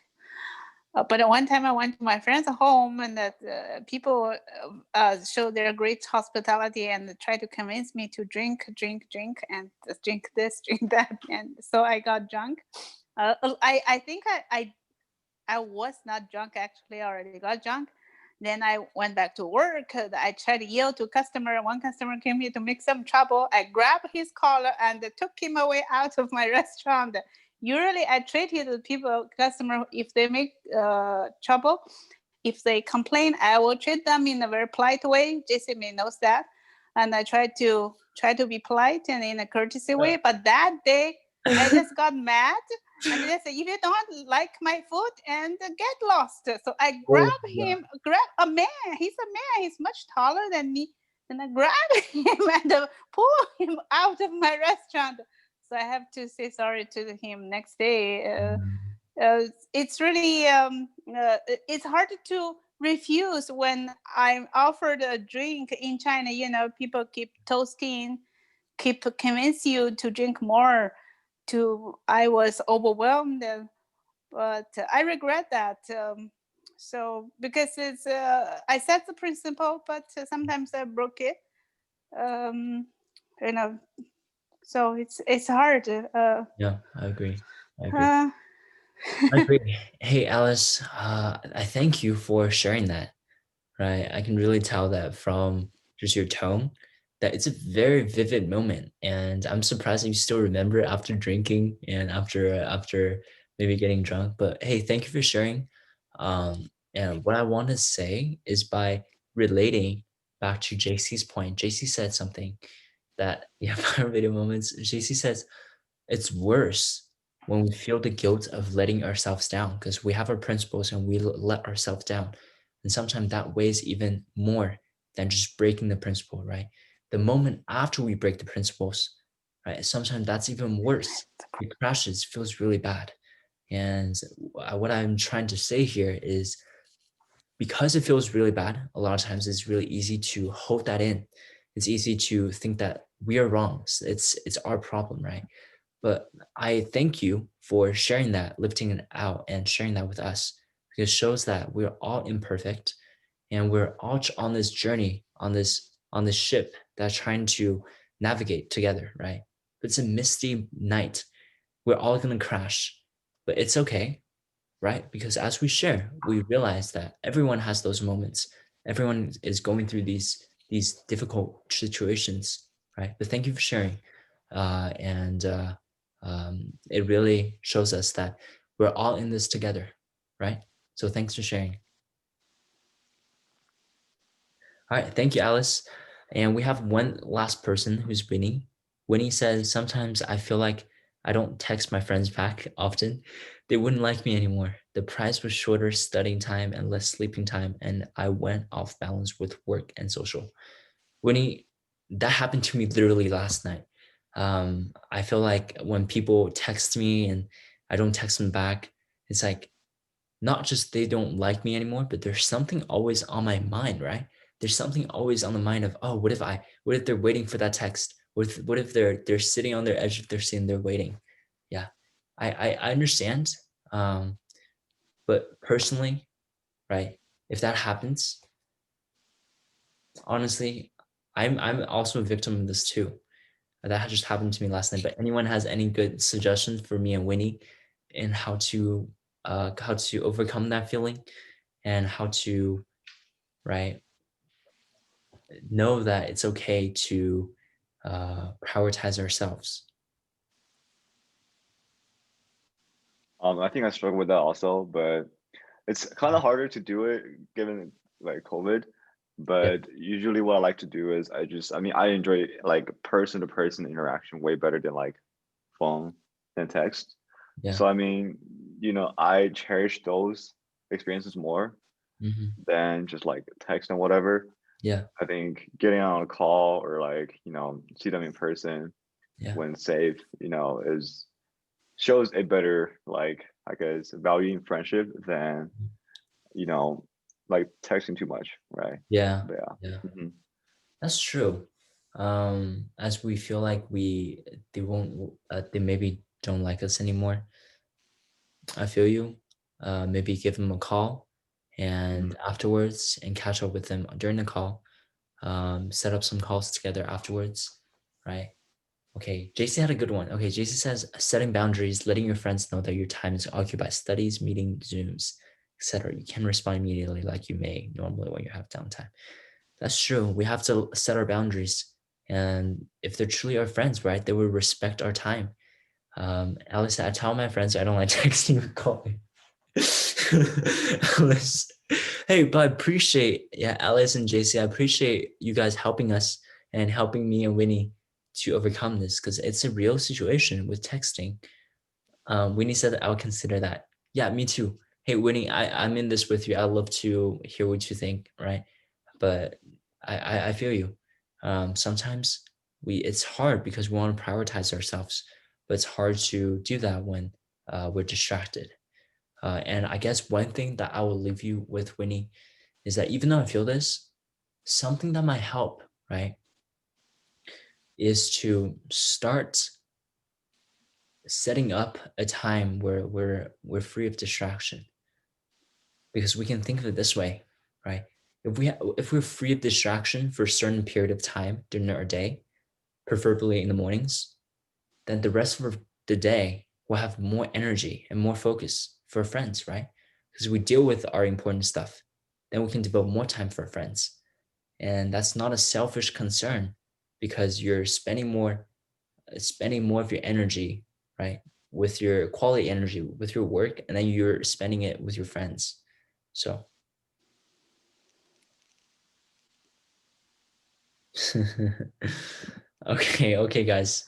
Speaker 5: But at one time I went to my friend's home, and that people showed their great hospitality and tried to convince me to drink, and drink this, drink that, and so I got drunk. I think I was not drunk actually. I already got drunk. Then I went back to work. I tried to yell to customer. One customer came here to make some trouble. I grabbed his collar and took him away out of my restaurant. Usually I treated the customer, if they make trouble, if they complain, I will treat them in a very polite way. Jason knows that. And I try to be polite and in a courtesy way. But that day, I just got mad. And they said, if you don't like my food, and get lost. So I grab a man. He's a man. He's much taller than me. And I grab him and pull him out of my restaurant. So I have to say sorry to him next day. It's really, it's hard to refuse when I'm offered a drink in China. You know, people keep toasting, keep convince you to drink more. I was overwhelmed, but I regret that. So because it's I set the principle, but sometimes I broke it. You know, so it's hard.
Speaker 2: Yeah, I agree. I agree. Hey, Alice, I thank you for sharing that. Right, I can really tell that from just your tone that it's a very vivid moment, and I'm surprised you still remember it after drinking and after maybe getting drunk. But hey, thank you for sharing. And what I want to say is, by relating back to JC's point, JC said something that, yeah, our video moments. JC says it's worse when we feel the guilt of letting ourselves down, because we have our principles and we let ourselves down. And sometimes that weighs even more than just breaking the principle, right? The moment after we break the principles, right? Sometimes that's even worse. It crashes, feels really bad. And what I'm trying to say here is, because it feels really bad, a lot of times it's really easy to hold that in. It's easy to think that we are wrong. It's our problem, right? But I thank you for sharing that, lifting it out and sharing that with us, because it shows that we're all imperfect and we're all on this journey, on this ship that's trying to navigate together, right? It's a misty night. We're all going to crash, but it's okay, right? Because as we share, we realize that everyone has those moments. Everyone is going through these difficult situations, right? But thank you for sharing. And it really shows us that we're all in this together, right? So thanks for sharing. All right, thank you, Alice. And we have one last person, who's Winnie. Winnie says, sometimes I feel like I don't text my friends back often. They wouldn't like me anymore. The price was shorter studying time and less sleeping time, and I went off balance with work and social. Winnie, that happened to me literally last night. I feel like when people text me and I don't text them back, it's like, not just they don't like me anymore, but there's something always on my mind, right? There's something always on the mind of, oh, what if they're waiting for that text? What if they're sitting on their edge of their seat and they're waiting? Yeah, I understand. But personally, right, if that happens, honestly, I'm also a victim of this too. That just happened to me last night. But anyone has any good suggestions for me and Winnie in how to overcome that feeling and how to, right, know that it's okay to prioritize ourselves?
Speaker 1: I think I struggle with that also, but it's kind of harder to do it given like COVID. But usually what I like to do is I enjoy like person to person interaction way better than like phone and text.
Speaker 2: Yeah.
Speaker 1: So I mean, I cherish those experiences more than just like text and whatever.
Speaker 2: Yeah.
Speaker 1: I think getting on a call or like, see them in person when safe, is shows a better like, I guess, value in friendship than, like texting too much, right?
Speaker 2: Yeah.
Speaker 1: But yeah.
Speaker 2: Yeah.
Speaker 1: Mhm.
Speaker 2: That's true. As we feel like they maybe don't like us anymore. I feel you. Maybe give them a call and afterwards and catch up with them during the call. Set up some calls together afterwards, right? Okay, JC had a good one. Okay, JC says setting boundaries, letting your friends know that your time is occupied by studies, meetings, Zooms, etc. You can respond immediately like you may normally when you have downtime. That's true. We have to set our boundaries. And if they're truly our friends, right, they will respect our time. Alice, I tell my friends I don't like texting or calling. Alice, hey, but I appreciate, yeah, Alice and JC, I appreciate you guys helping us and helping me and Winnie to overcome this because it's a real situation with texting. Winnie said that I would consider that. Yeah, me too. Hey, Winnie, I'm in this with you. I'd love to hear what you think, right? But I feel you. Sometimes it's hard because we want to prioritize ourselves, but it's hard to do that when we're distracted. And I guess one thing that I will leave you with, Winnie, is that even though I feel this, something that might help, right, is to start setting up a time where we're free of distraction. Because we can think of it this way, right? If we're free of distraction for a certain period of time during our day, preferably in the mornings, then the rest of the day we'll have more energy and more focus for friends, right? Because we deal with our important stuff, then we can devote more time for our friends. And that's not a selfish concern because you're spending more of your energy, right? With your quality energy, with your work, and then you're spending it with your friends. So okay, guys.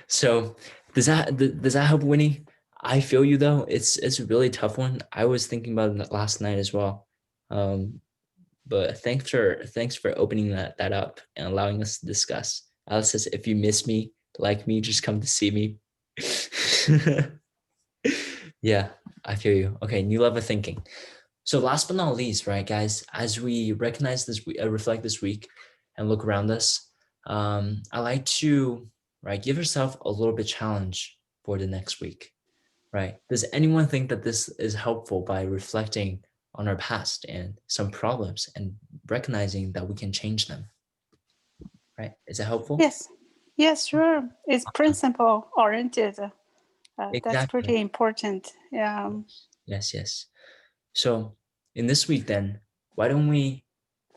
Speaker 2: So does that help, Winnie? I feel you though. It's a really tough one. I was thinking about it last night as well. But thanks for opening that up and allowing us to discuss. Alice says, if you miss me, like me, just come to see me. Yeah, I feel you. Okay, new level of thinking. So last but not least, right, guys, as we recognize this, reflect this week and look around us, I like to, right, give yourself a little bit challenge for the next week, right? Does anyone think that this is helpful by reflecting on our past and some problems and recognizing that we can change them, right? Is it helpful?
Speaker 5: Yes, sure. It's principle oriented. That's
Speaker 2: Exactly.
Speaker 5: pretty important. Yeah.
Speaker 2: Yes. So in this week, then, why don't we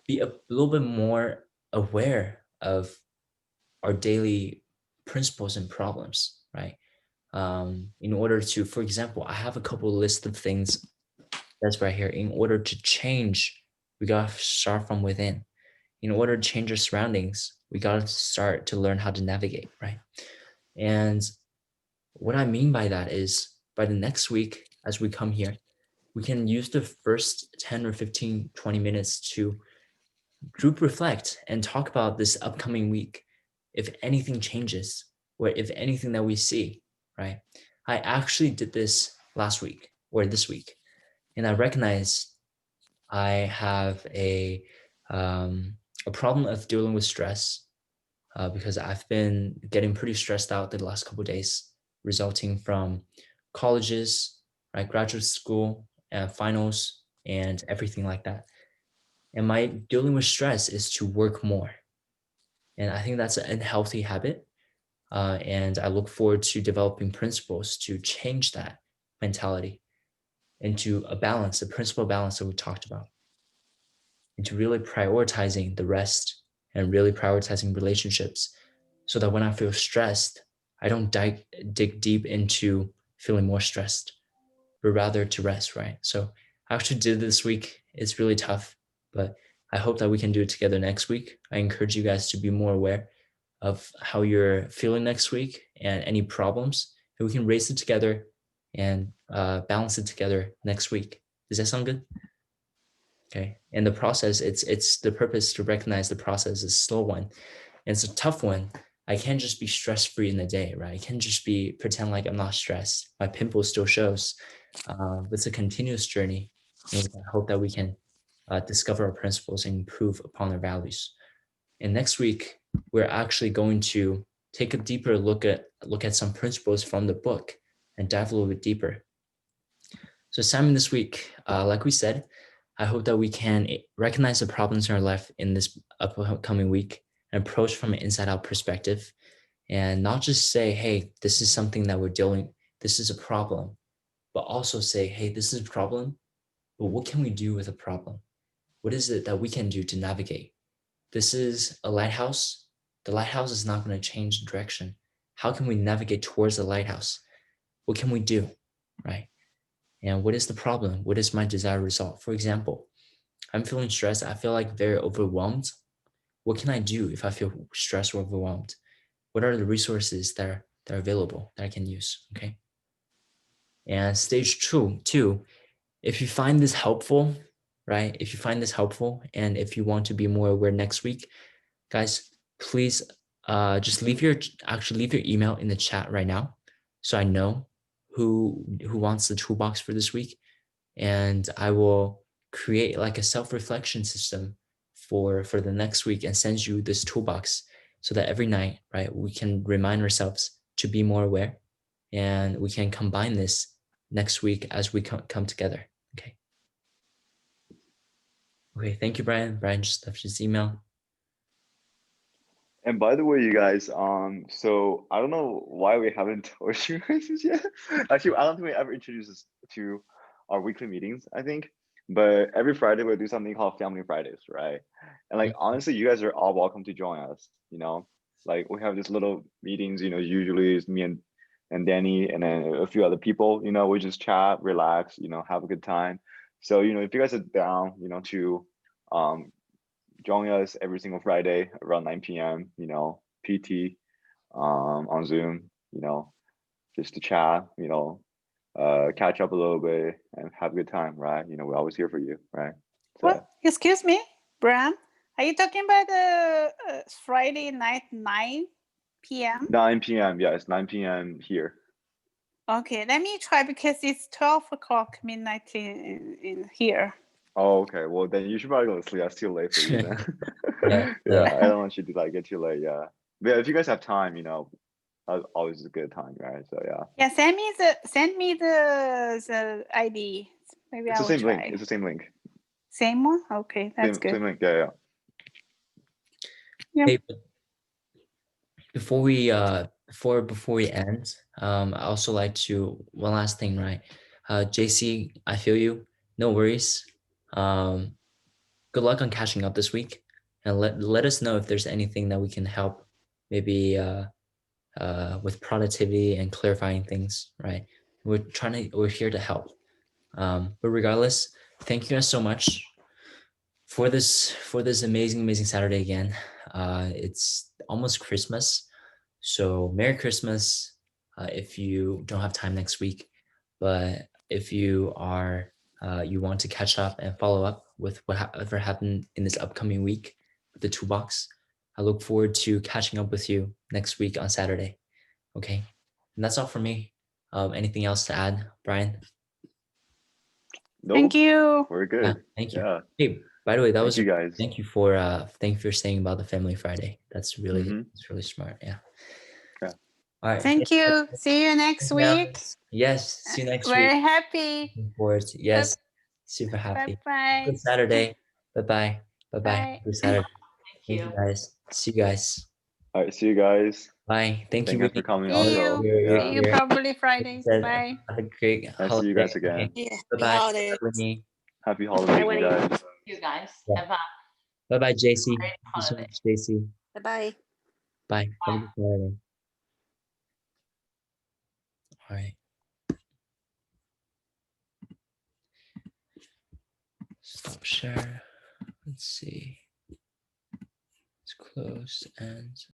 Speaker 2: be a little bit more aware of our daily principles and problems, right? In order to, for example, I have a couple list of things that's right here. In order to change, we got to start from within. In order to change our surroundings, we got to start to learn how to navigate, right? And what I mean by that is by the next week, as we come here, we can use the first 10 or 15, 20 minutes to group reflect and talk about this upcoming week. If anything changes, or if anything that we see, right? I actually did this last week or this week, and I recognized I have a problem of dealing with stress because I've been getting pretty stressed out the last couple of days, resulting from colleges, right, graduate school, finals, and everything like that. And my dealing with stress is to work more, and I think that's an unhealthy habit. And I look forward to developing principles to change that mentality into a balance, a principle balance that we talked about, into really prioritizing the rest and really prioritizing relationships so that when I feel stressed, I don't dig deep into feeling more stressed, but rather to rest, right? So I actually did this week. It's really tough, but I hope that we can do it together next week. I encourage you guys to be more aware of how you're feeling next week and any problems, and we can raise it together and balance it together next week. Does that sound good? Okay. And the process, it's the purpose to recognize the process is a slow one. And it's a tough one. I can't just be stress-free in the day, right? I can't just be pretend like I'm not stressed. My pimple still shows. It's a continuous journey. And I hope that we can discover our principles and improve upon our values. And next week, we're actually going to take a deeper look at some principles from the book and dive a little bit deeper. So Simon, this week, like we said, I hope that we can recognize the problems in our life in this upcoming week and approach from an inside-out perspective, and not just say, hey, this is something that we're dealing, this is a problem, but also say, hey, this is a problem, but what can we do with a problem? What is it that we can do to navigate? This is a lighthouse. The lighthouse is not going to change direction. How can we navigate towards the lighthouse? What can we do, right? And what is the problem? What is my desired result? For example, I'm feeling stressed. I feel like very overwhelmed. What can I do if I feel stressed or overwhelmed? What are the resources that are available that I can use? Okay. And stage two, if you find this helpful, right? If you find this helpful, and if you want to be more aware next week, guys, please just leave your email in the chat right now, so I know who wants the toolbox for this week, and I will create like a self-reflection system for the next week and send you this toolbox, so that every night, right, we can remind ourselves to be more aware, and we can combine this next week as we come together. Okay, thank you, Brian. Brian just left his email.
Speaker 1: And by the way, you guys, so I don't know why we haven't told you guys this yet. Actually, I don't think we ever introduced this to our weekly meetings, I think. But every Friday we'll do something called Family Fridays, right? And like honestly, you guys are all welcome to join us, you know. Like we have these little meetings, you know, usually it's me and Danny and then a few other people, you know, we just chat, relax, you know, have a good time. So, you know, if you guys are down, you know, to join us every single Friday around 9 p.m., you know, PT on Zoom, you know, just to chat, you know, catch up a little bit and have a good time, right? You know, we're always here for you, right? So,
Speaker 5: What? Excuse me, Brian. Are you talking about the Friday night 9 p.m.?
Speaker 1: 9 p.m. Yeah, it's 9 p.m. here.
Speaker 5: Okay, let me try because it's 12 o'clock midnight in here.
Speaker 1: Oh, okay. Well, then you should probably go to sleep. That's too late for you then.
Speaker 2: Yeah.
Speaker 1: Yeah, I don't want you to like get too late. Yeah. But yeah, if you guys have time, you know, always a good time, right? So yeah.
Speaker 5: Yeah, send me the ID. Maybe
Speaker 1: It's
Speaker 5: I
Speaker 1: the
Speaker 5: will
Speaker 1: same
Speaker 5: try.
Speaker 1: link. It's the same link.
Speaker 5: Same one? Okay, that's good.
Speaker 1: Same link. Yeah.
Speaker 5: Yeah.
Speaker 2: Hey, before we end, I also like to, one last thing, right? JC, I feel you. No worries. Good luck on catching up this week, and let us know if there's anything that we can help, maybe with productivity and clarifying things, right? We're here to help. But regardless, thank you guys so much for this amazing Saturday again. It's almost Christmas, so Merry Christmas if you don't have time next week. But if you are you want to catch up and follow up with whatever happened in this upcoming week with the toolbox, I look forward to catching up with you next week on Saturday. Okay, and that's all for me. Anything else to add, Brian?
Speaker 1: No,
Speaker 5: Thank you.
Speaker 1: we're good.
Speaker 2: Yeah, thank you.
Speaker 1: Yeah.
Speaker 2: Hey, by the way, that was
Speaker 1: you guys.
Speaker 2: thank you for saying about the Family Friday. That's really it's really smart. Yeah.
Speaker 1: Yeah.
Speaker 2: All right.
Speaker 5: Thank you. See you next week.
Speaker 2: Yes. See you next week.
Speaker 5: Very happy.
Speaker 2: Looking forward to, yes. Super happy.
Speaker 5: Bye-bye.
Speaker 2: Good Saturday. Bye-bye. Bye-bye.
Speaker 5: Bye.
Speaker 2: Good Saturday.
Speaker 4: Thank
Speaker 2: Thank
Speaker 4: you.
Speaker 2: you guys. See you guys.
Speaker 1: All right. See you guys.
Speaker 2: Bye. Thank you.
Speaker 1: Thanks for coming.
Speaker 5: See you.
Speaker 1: Also,
Speaker 2: You're-
Speaker 1: yeah.
Speaker 5: See you probably Fridays.
Speaker 2: said,
Speaker 5: Bye.
Speaker 2: have a great
Speaker 1: I
Speaker 2: holiday.
Speaker 1: see you guys again.
Speaker 2: Okay.
Speaker 3: Yeah.
Speaker 2: Bye-bye.
Speaker 3: Holidays.
Speaker 2: Bye-bye.
Speaker 1: Happy holidays, you
Speaker 3: Winnie.
Speaker 1: guys.
Speaker 4: You guys
Speaker 2: Yeah.
Speaker 4: have a
Speaker 2: Bye-bye, JC.
Speaker 4: great
Speaker 2: Thank you so
Speaker 4: holiday.
Speaker 2: much, JC.
Speaker 3: Bye-bye.
Speaker 2: Bye. Have a good Saturday. All right. Stop share. Let's see. It's closed and